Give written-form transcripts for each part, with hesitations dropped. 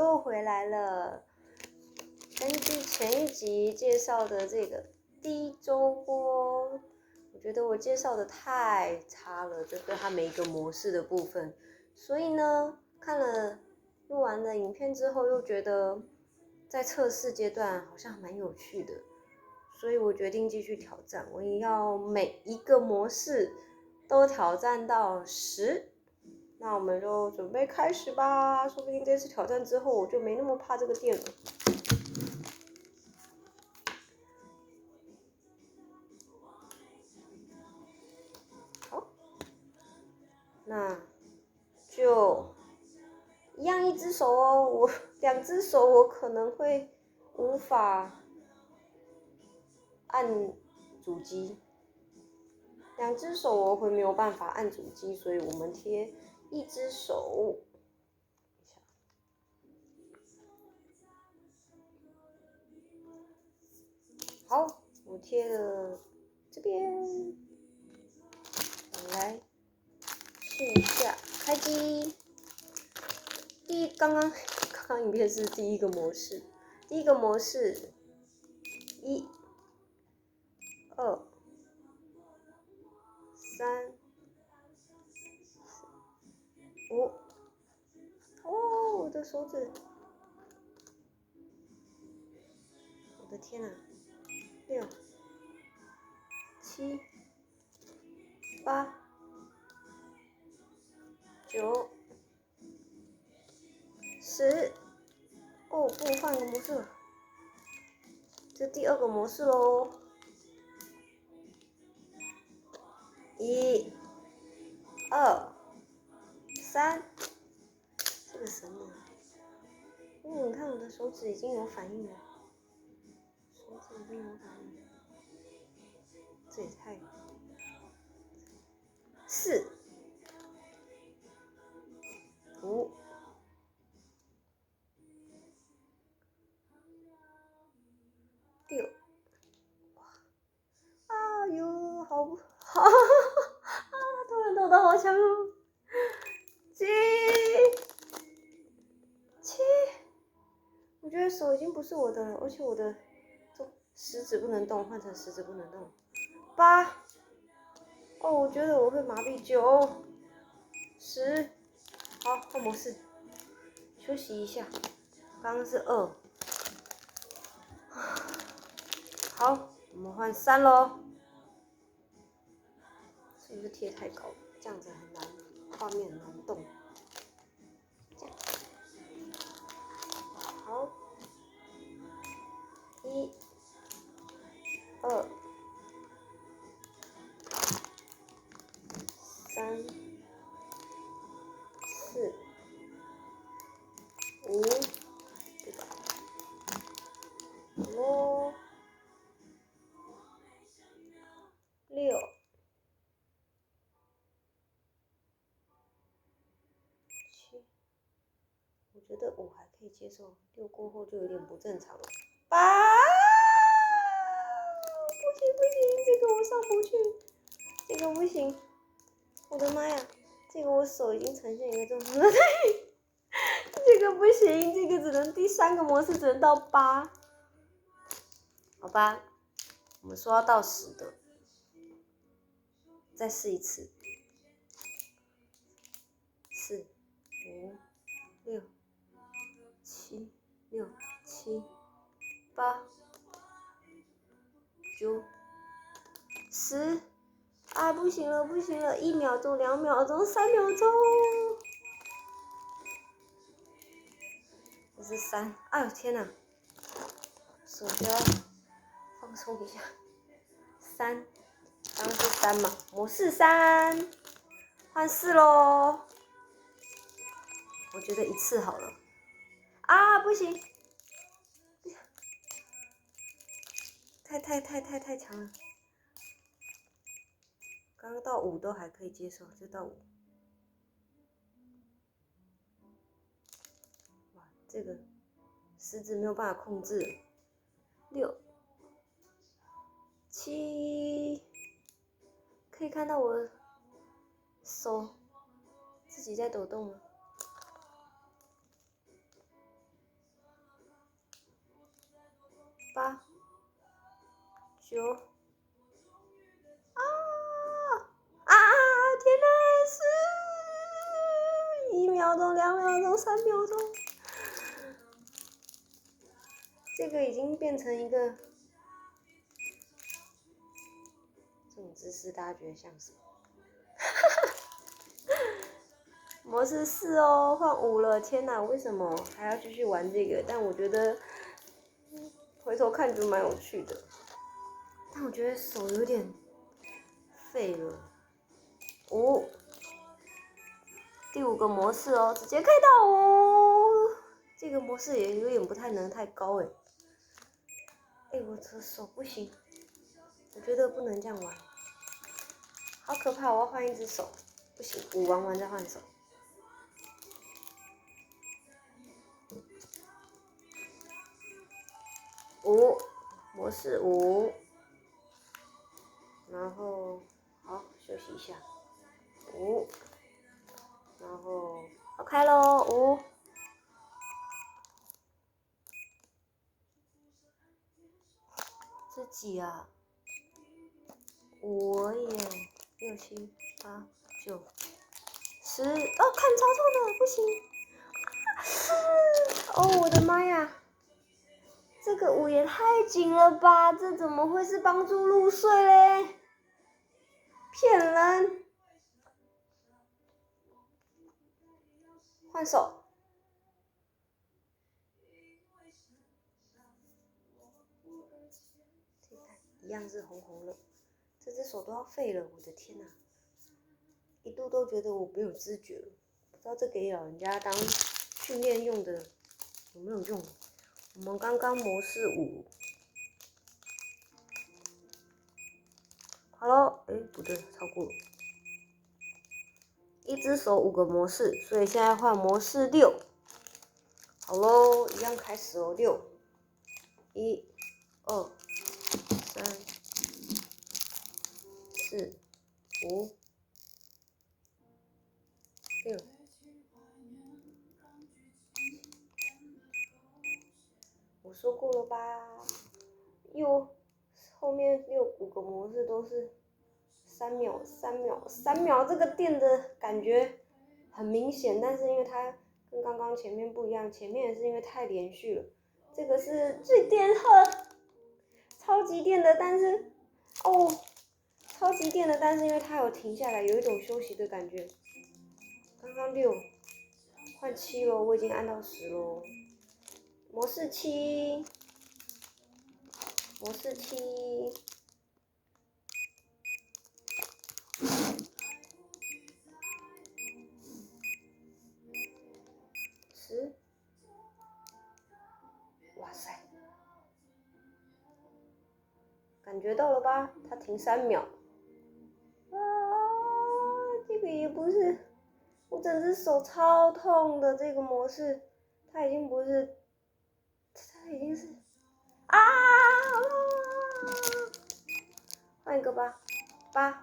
又回来了。根据前一集介绍的这个低周波，我觉得我介绍的太差了，这个它每一个模式的部分。所以呢，看了录完的影片之后，又觉得在测试阶段好像蛮有趣的，所以我决定继续挑战。我也要每一个模式都挑战到10。那我们就准备开始吧，说不定这次挑战之后我就没那么怕这个电了。好，那就一样一只手哦，我2只手我可能会无法按主机，2只手我会没有办法按主机，所以我们贴1只手。好，我贴了这边，我来试一下开机。刚刚影片是第一个模式，第一个模式1、2、3、5。哦，我的手指，我的天啊！6、7、8、9、10。哦，不能换个模式了，这第2个模式喽。1、2、3，这个什么？哦，你看我的手指已经有反应了，手指已经有反应了，这也太4、5、6。啊哟，好啊！突然抖得好强哦。7、我觉得手已经不是我的了，而且我的食指不能动，换成食指不能动。8。哦，我觉得我会麻痹。9、10。好，换模式，休息一下。刚刚是2。好，我们换3咯。是不是贴太高？这样子很难，画面很难动。这样。好。1、2、3、4、5，对吧？咯。6、7，我觉得5还可以接受，6过后就有点不正常了。8，不行，这个我上不去，这个不行，我的妈呀，这个我手已经呈现一个这种状态，这个不行，这个只能第3个模式只能到8，好吧，我们说要到10的，再试一次。4、5、6、7、8、9、10。啊，不行了，1秒钟、2秒钟、3秒钟，这是3。哎呦天哪，手就要放松一下。3，刚刚是3嘛，模式3，换4咯。我觉得一次好了。啊，不行，太强了。刚刚到5都还可以接受，这到5。哇，这个食指没有办法控制。6、7，可以看到我的手自己在抖动吗？ 8、9。天哪！1秒钟、2秒钟、3秒钟，这个已经变成一个这种姿势，大家觉得像什么？模式4哦，换5了！天哪，为什么还要继续玩这个？但我觉得回头看就蛮有趣的，但我觉得手有点废了。5，第5个模式哦，直接开到哦。这个模式也有点不太能太高我的手不行，我觉得不能这样玩，好可怕！我要换一只手，不行，5玩完再换手。5，模式5，然后好休息一下，5，然后好开喽，5。这几啊？5而已，6、7、8、9、10。哦，看超痛的，不行！哦，我的妈呀！这个5也太紧了吧！这怎么会是帮助入睡嘞？骗人！换手。这个一样是红红的，这只手都要废了，我的天哪！一度都觉得我没有知觉了，不知道这给老人家当训练用的有没有用？我们刚刚模式5，好了，不对，超过了。一只手5个模式，所以现在换模式6。好喽，一样开始哦，6、1、2、3、4、5、6。我说过了吧？后面5个模式都是3秒、3秒、3秒，这个电的感觉很明显，但是因为它跟刚刚前面不一样，前面也是因为太连续了，这个是最电超级电的，但是超级电的，但是因为它有停下来，有一种休息的感觉。刚刚6，换7咯，我已经按到10咯。模式7，模式7。10，哇塞，感觉到了吧？它停3秒。这个也不是，我整只手超痛的。这个模式，它已经不是，它已经是换一个吧，8，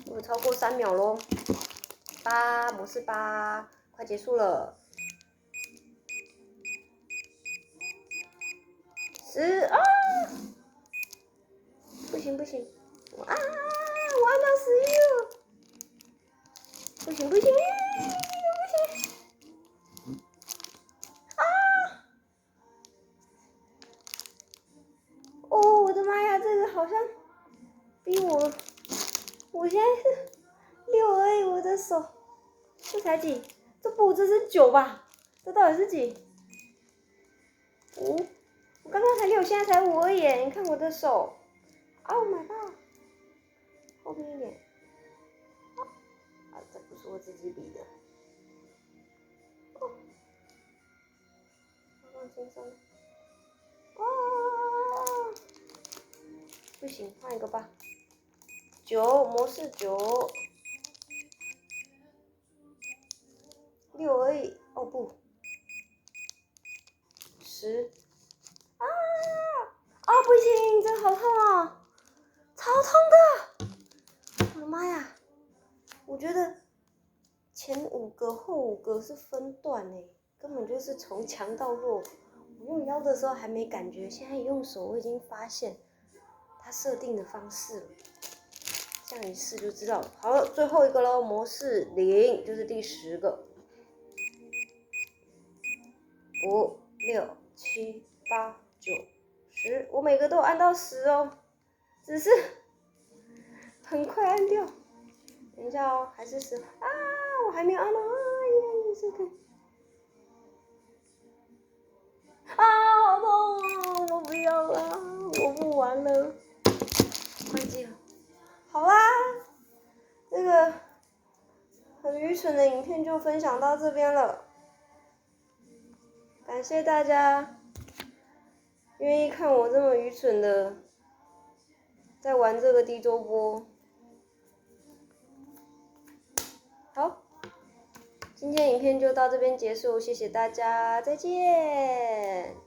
我超过3秒咯。8，模式8，快结束了。10不行不行，我按到11了，不行不行不行我的妈呀，这个好像比我现在是6而已，我的手，这才几？这是9吧？这到底是几？5，我刚刚才6，现在才5而已，你看我的手。Oh my god！ 后面一点。这不是我自己比的。放轻松。不行，换一个吧。9，模式9。6而已，不。10。不行，这好痛啊，超痛的！我的妈呀，我觉得前5个后5个是分段根本就是从强到弱，我用腰的时候还没感觉，现在用手我已经发现它设定的方式了。这样一试就知道了。好了，最后一个喽，模式0，就是第10个。5、6、7、8、9、10，我每个都按到10哦，只是很快按掉。等一下哦，还是10啊，我还没有按到啊，这个啊，好痛啊！我不要了，我不玩了，关机了。好啦，这个很愚蠢的影片就分享到这边了，感谢大家愿意看我这么愚蠢的在玩这个低周波。好，今天影片就到这边结束，谢谢大家，再见。